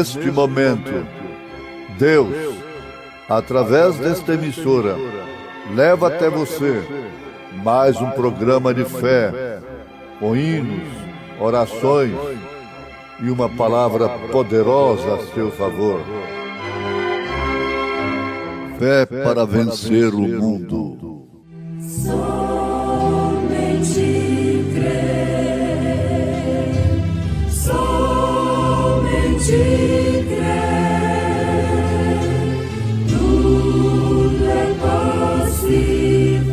neste momento, Deus, através desta emissora, leva até você mais um programa de fé, com hinos, orações e uma palavra poderosa a seu favor. Fé para vencer o mundo. Somente crer, somente crer, tudo é possível,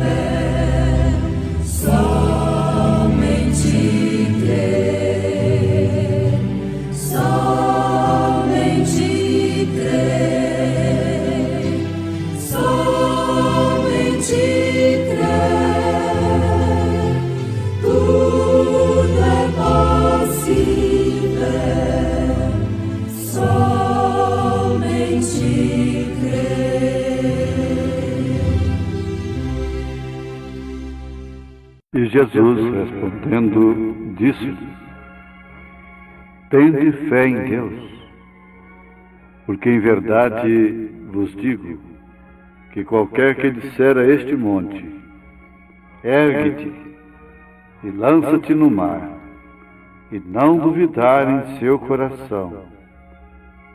somente crer, somente crer, somente crer, tudo é possível, somente crer. E Jesus, respondendo, disse-lhes: tende fé em Deus, porque em verdade vos digo que qualquer que disser a este monte, ergue-te e lança-te no mar, e não duvidar em seu coração,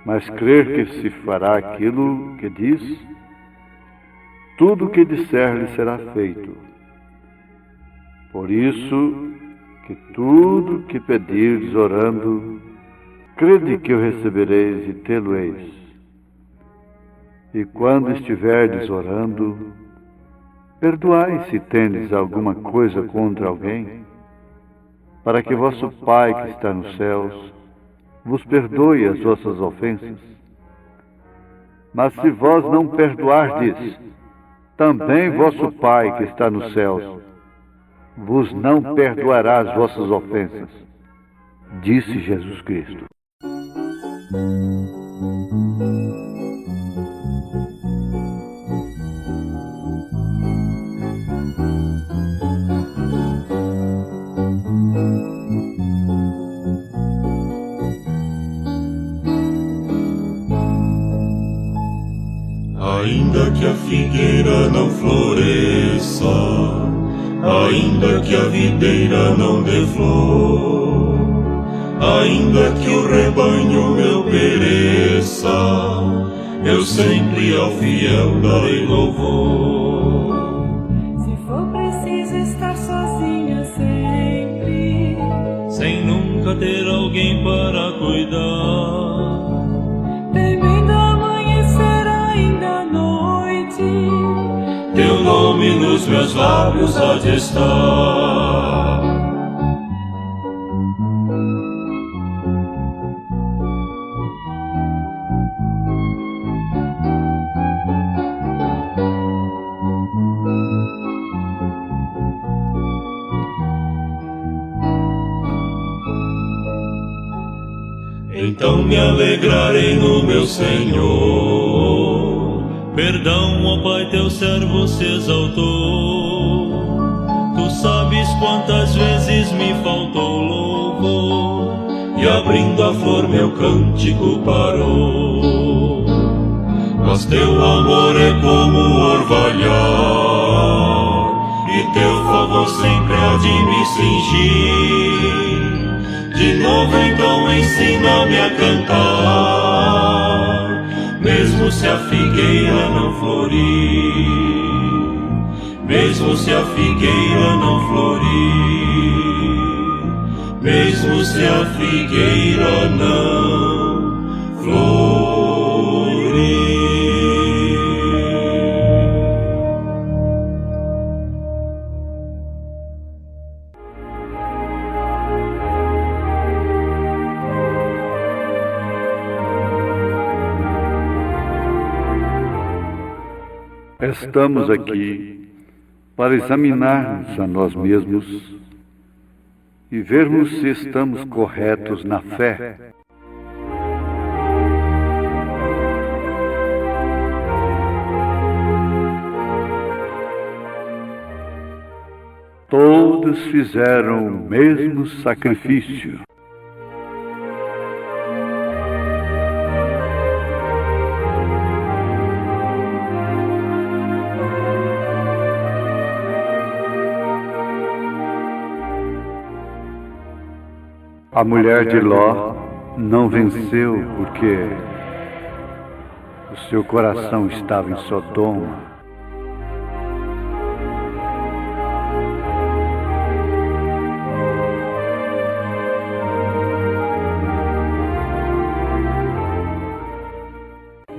mas crer que se fará aquilo que diz, tudo o que disser lhe será feito. Por isso, que tudo que pedirdes orando, crede que o recebereis e tê-lo-eis. E quando estiverdes orando, perdoai se tendes alguma coisa contra alguém, para que vosso Pai que está nos céus vos perdoe as vossas ofensas. Mas se vós não perdoardes, também vosso Pai que está nos céus vos não perdoará as vossas ofensas, disse Jesus Cristo. Ainda que a figueira não floresça, ainda que a videira não dê flor, ainda que o rebanho meu pereça, eu sempre ao fiel darei louvor. Se for preciso estar sozinha sempre, Sem nunca ter alguém para cuidar, temendo amanhecer ainda à noite, teu nome nos meus lábios há de estar. Então me alegrarei no meu Senhor. Perdão, ó Pai, teu servo se exaltou. Tu sabes quantas vezes me faltou louvor, e abrindo a flor meu cântico parou. Mas teu amor é como o orvalhar, e teu favor sempre há de me cingir. De novo então ensina-me a cantar, mesmo se a figueira não florir, mesmo se a figueira não florir, mesmo se a figueira não florir. Estamos aqui para examinarmos a nós mesmos e vermos se estamos corretos na fé. Todos fizeram o mesmo sacrifício. A mulher de Ló não venceu porque o seu coração estava em Sodoma.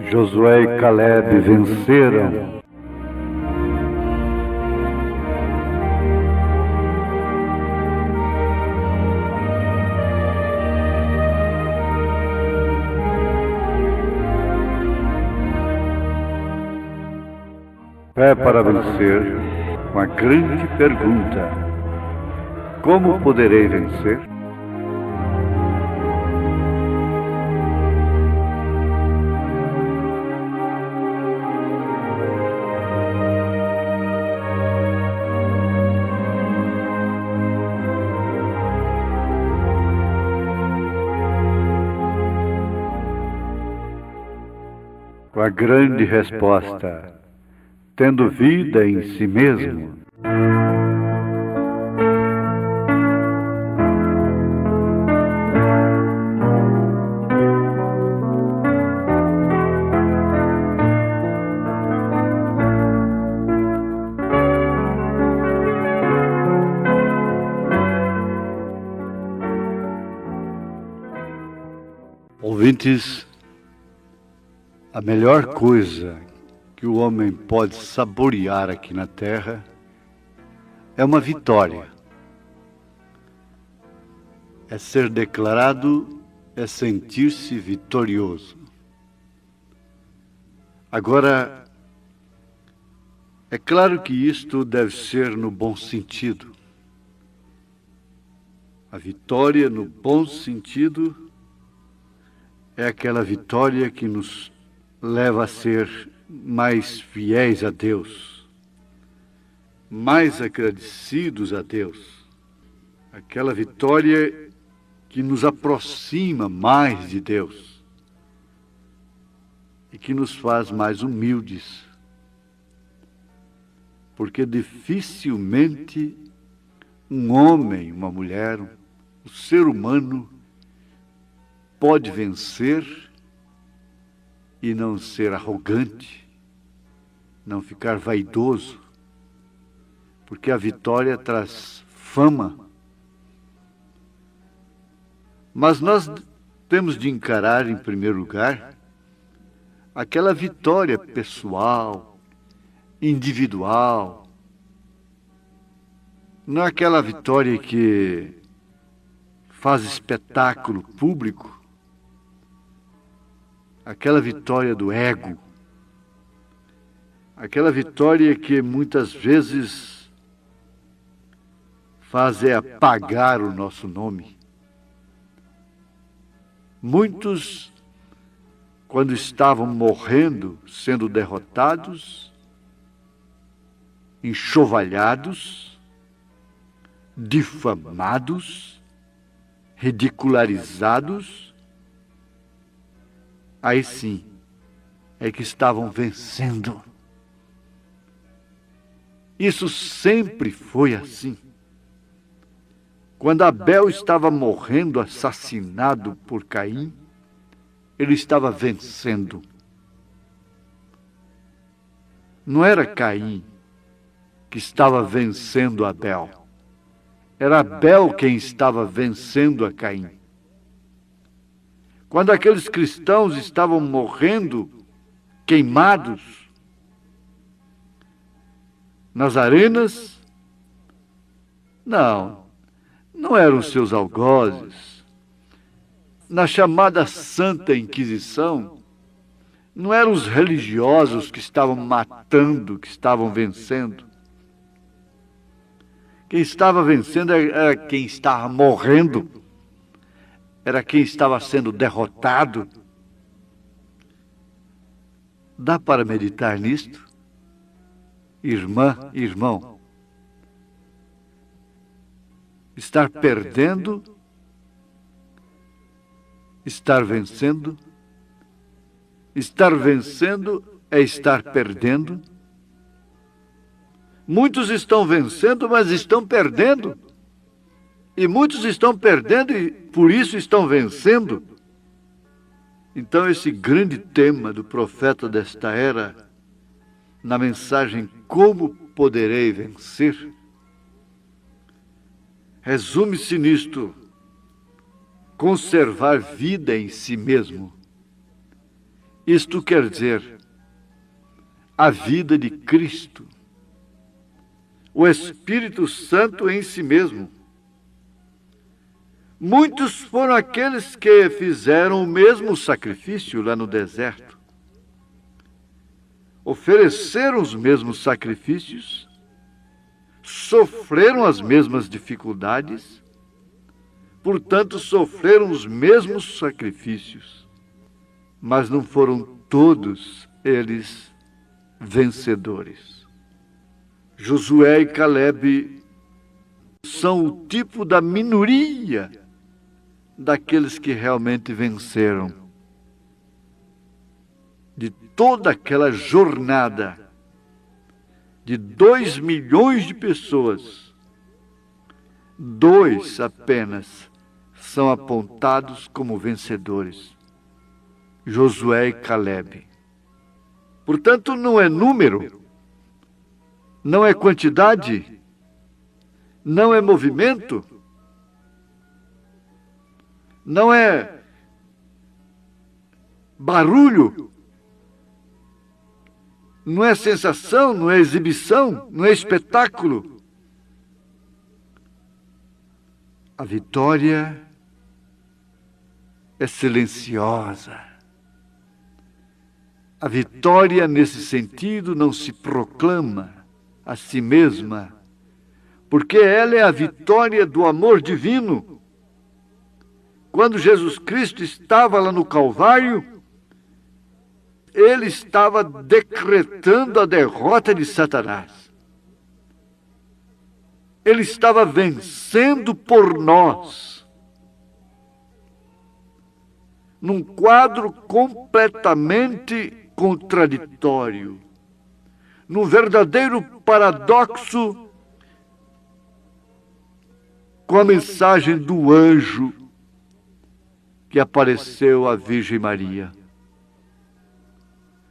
Josué e Caleb venceram. Fé para vencer, com a grande pergunta: como poderei vencer? Com a grande resposta: tendo vida em si mesmo. Ouvintes, a melhor coisa que o homem pode saborear aqui na terra é uma vitória. É ser declarado, é sentir-se vitorioso. Agora, é claro que isto deve ser no bom sentido. A vitória no bom sentido é aquela vitória que nos leva a ser mais fiéis a Deus, mais agradecidos a Deus. Aquela vitória que nos aproxima mais de Deus e que nos faz mais humildes. Porque dificilmente um homem, uma mulher, um ser humano pode vencer e não ser arrogante, não ficar vaidoso, porque a vitória traz fama. Mas nós temos de encarar, em primeiro lugar, aquela vitória pessoal, individual, não é aquela vitória que faz espetáculo público, aquela vitória do ego, aquela vitória que muitas vezes faz apagar o nosso nome. Muitos, quando estavam morrendo, sendo derrotados, enxovalhados, difamados, ridicularizados, aí sim é que estavam vencendo. Isso sempre foi assim. Quando Abel estava morrendo, assassinado por Caim, ele estava vencendo. Não era Caim que estava vencendo Abel. Era Abel quem estava vencendo a Caim. Quando aqueles cristãos estavam morrendo, queimados, nas arenas, não eram seus algozes. Na chamada Santa Inquisição, não eram os religiosos que estavam matando, que estavam vencendo. Quem estava vencendo era quem estava morrendo, era quem estava sendo derrotado. Dá para meditar nisto? Irmã, irmão, estar perdendo, estar vencendo é estar perdendo. Muitos estão vencendo, mas estão perdendo. E muitos estão perdendo e por isso estão vencendo. Então esse grande tema do profeta desta era, na mensagem Como Poderei Vencer, resume-se nisto: conservar vida em si mesmo. Isto quer dizer, a vida de Cristo, o Espírito Santo em si mesmo. Muitos foram aqueles que fizeram o mesmo sacrifício lá no deserto. Ofereceram os mesmos sacrifícios, sofreram as mesmas dificuldades, portanto, sofreram os mesmos sacrifícios, mas não foram todos eles vencedores. Josué e Calebe são o tipo da minoria daqueles que realmente venceram. De toda aquela jornada de 2 milhões de pessoas, 2 apenas são apontados como vencedores: Josué e Calebe. Portanto, não é número, não é quantidade, não é movimento, não é barulho, não é sensação, não é exibição, não é espetáculo. A vitória é silenciosa. A vitória, nesse sentido, não se proclama a si mesma, porque ela é a vitória do amor divino. Quando Jesus Cristo estava lá no Calvário, ele estava decretando a derrota de Satanás. Ele estava vencendo por nós. Num quadro completamente contraditório, num verdadeiro paradoxo com a mensagem do anjo que apareceu à Virgem Maria.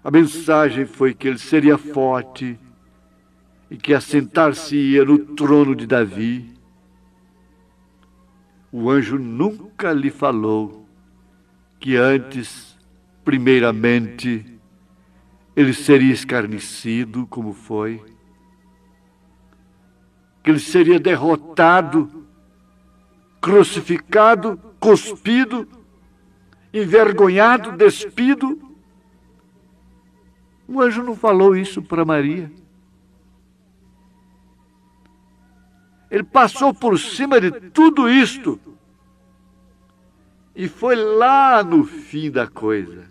A mensagem foi que ele seria forte e que assentar-se-ia no trono de Davi. O anjo nunca lhe falou que antes, primeiramente, ele seria escarnecido, como foi, que ele seria derrotado, crucificado, cuspido, envergonhado, despido. O anjo não falou isso para Maria. Ele passou por cima de tudo isto e foi lá no fim da coisa.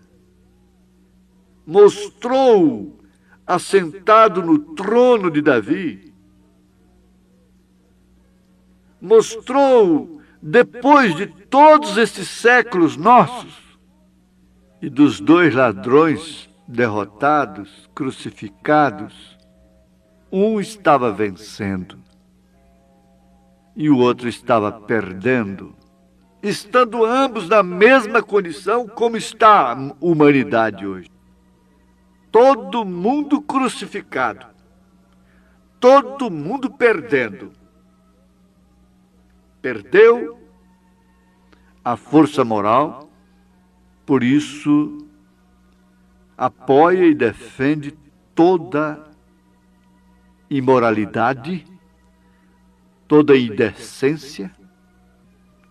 Mostrou, assentado no trono de Davi, mostrou, depois de todos estes séculos nossos e dos 2 ladrões derrotados, crucificados, um estava vencendo e o outro estava perdendo, estando ambos na mesma condição como está a humanidade hoje. Todo mundo crucificado, todo mundo perdendo. Perdeu a força moral, por isso apoia e defende toda imoralidade, toda indecência,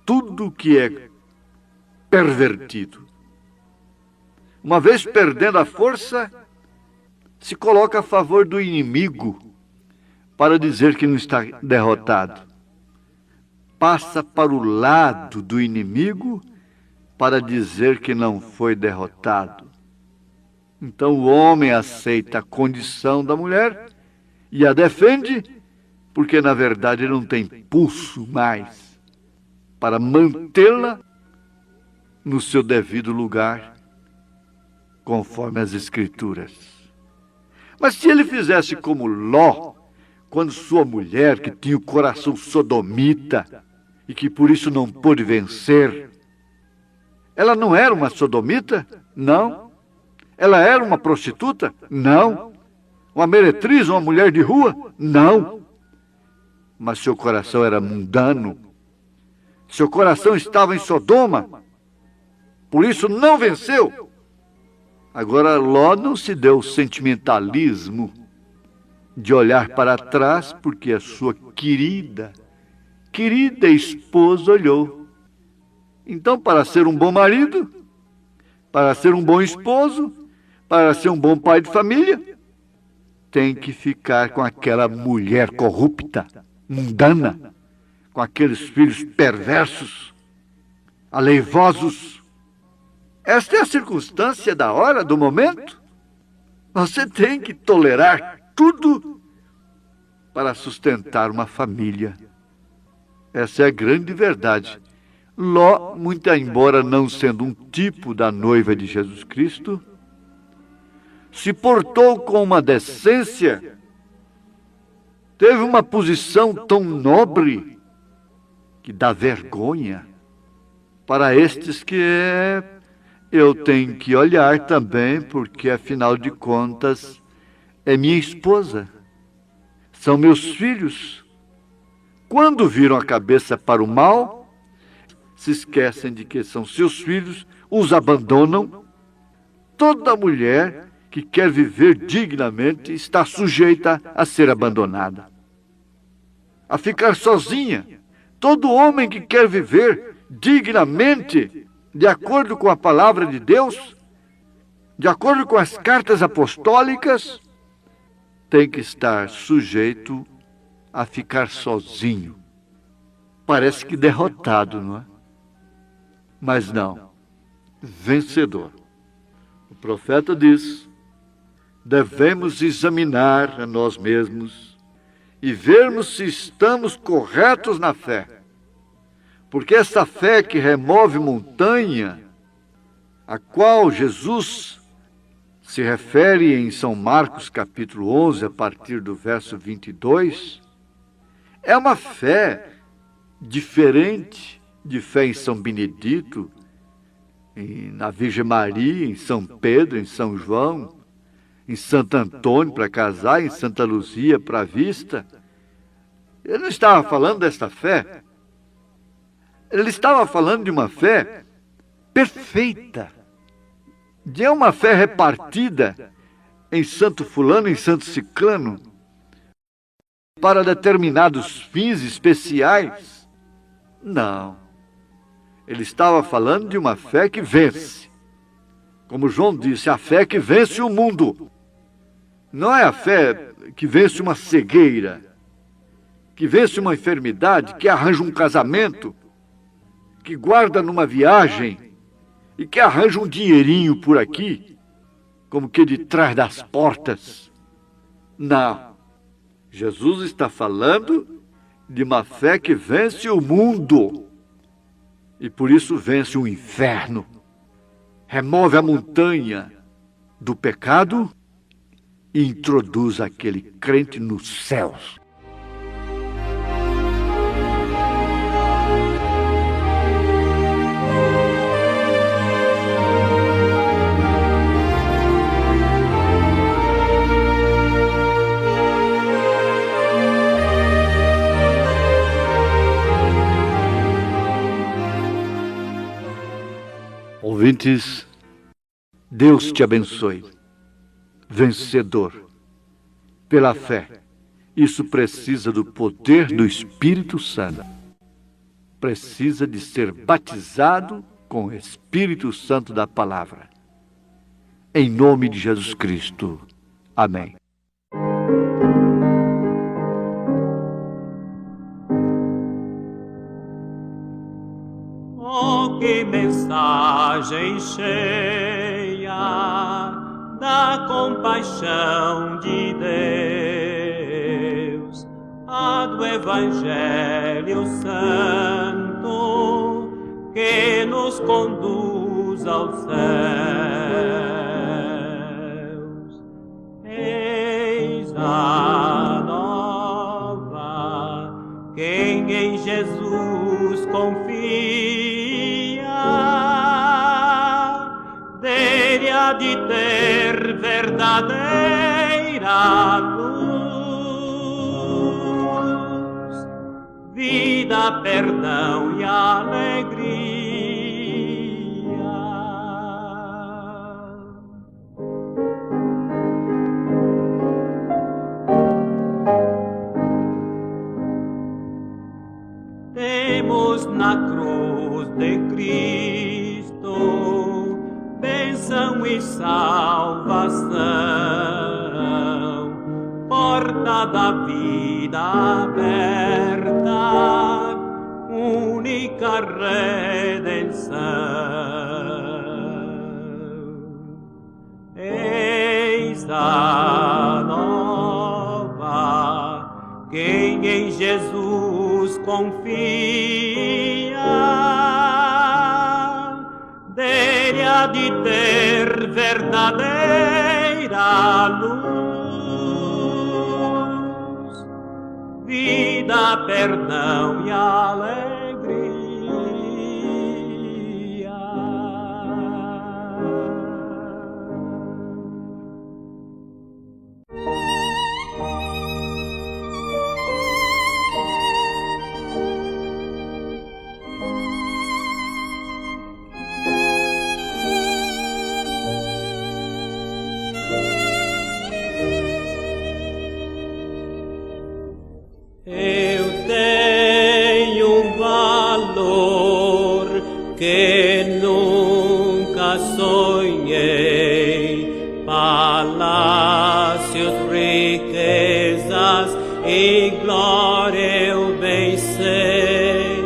tudo que é pervertido. Uma vez perdendo a força, se coloca a favor do inimigo para dizer que não está derrotado. Passa para o lado do inimigo para dizer que não foi derrotado. Então o homem aceita a condição da mulher e a defende, porque na verdade ele não tem pulso mais para mantê-la no seu devido lugar, conforme as Escrituras. Mas se ele fizesse como Ló, quando sua mulher, que tinha o coração sodomita, e que por isso não pôde vencer. Ela não era uma sodomita? Não. Ela era uma prostituta? Não. Uma meretriz, uma mulher de rua? Não. Mas seu coração era mundano. Seu coração estava em Sodoma. Por isso não venceu. Agora, Ló não se deu o sentimentalismo de olhar para trás, porque a sua querida esposa olhou. Então, para ser um bom marido, para ser um bom esposo, para ser um bom pai de família, tem que ficar com aquela mulher corrupta, mundana, com aqueles filhos perversos, aleivosos. Esta é a circunstância da hora, do momento. Você tem que tolerar tudo para sustentar uma família. Essa é a grande verdade. Ló, muito embora não sendo um tipo da noiva de Jesus Cristo, se portou com uma decência, teve uma posição tão nobre que dá vergonha para estes que eu tenho que olhar também, porque afinal de contas é minha esposa, são meus filhos. Quando viram a cabeça para o mal, se esquecem de que são seus filhos, os abandonam. Toda mulher que quer viver dignamente está sujeita a ser abandonada, a ficar sozinha. Todo homem que quer viver dignamente, de acordo com a palavra de Deus, de acordo com as cartas apostólicas, tem que estar sujeito a ficar sozinho. Parece que derrotado, não é? Mas não, vencedor. O profeta diz: devemos examinar a nós mesmos e vermos se estamos corretos na fé. Porque essa fé que remove montanha, a qual Jesus se refere em São Marcos capítulo 11, a partir do verso 22, é uma fé diferente de fé em São Benedito, na Virgem Maria, em São Pedro, em São João, em Santo Antônio para casar, em Santa Luzia para a vista. Ele não estava falando desta fé. Ele estava falando de uma fé perfeita, de uma fé repartida em Santo Fulano, em Santo Ciclano, para determinados fins especiais. Não. Ele estava falando de uma fé que vence. Como João disse, a fé que vence o mundo. Não é a fé que vence uma cegueira, que vence uma enfermidade, que arranja um casamento, que guarda numa viagem e que arranja um dinheirinho por aqui, como que de trás das portas. Não. Jesus está falando de uma fé que vence o mundo. E por isso vence o inferno. Remove a montanha do pecado e introduz aquele crente nos céus. Ouvintes, Deus te abençoe. Vencedor, pela fé. Isso precisa do poder do Espírito Santo. Precisa de ser batizado com o Espírito Santo da palavra. Em nome de Jesus Cristo. Amém. Oh, que mensagem cheia da compaixão de Deus, a do Evangelho Santo que nos conduz aos céus. Eis a nova, quem em Jesus confia, dele há de ter verdadeira luz, vida, perdão e alegria. Temos na cruz de Cristo bênção e salvação, porta da vida aberta, única redenção. Eis a nova, quem em Jesus confia, dele há de ter verdadeira luz, vida, perdão e alegria. Eu tenho um valor que nunca sonhei, palácios, riquezas e glória eu bem sei,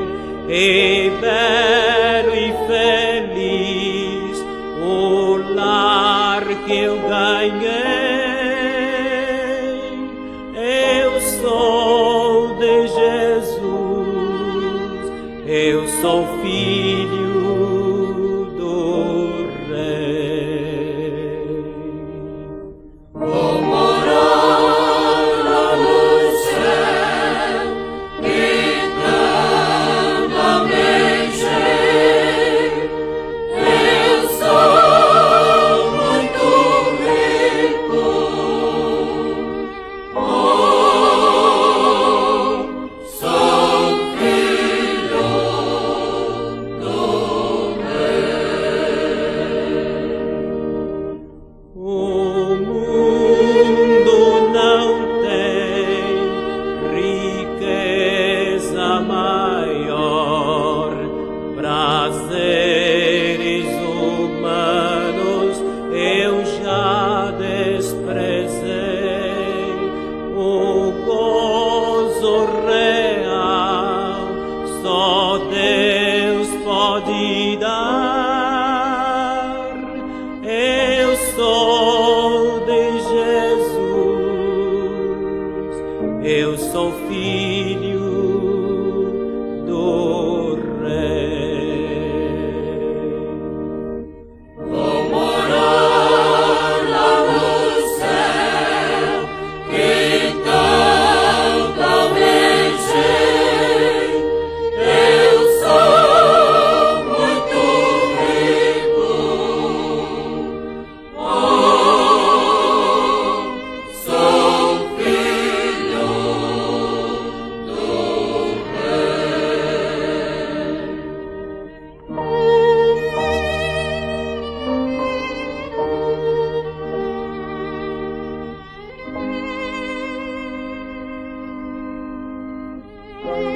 e belo e feliz o lar que eu ganhei. Eu sou de Jesus, eu sou filho do Rei. Vou morar lá no céu, eternamente. Eu sou muito rico. Sou filho do Rei. O mundo não tem riqueza maior, prazeres humanos eu já desprezei, o gozo real só Deus pode dar. Eu sou de Jesus, eu sou filho do Rei. Vou morar lá no céu, eternamente. Eu sou muito rico. Sou filho do Rei.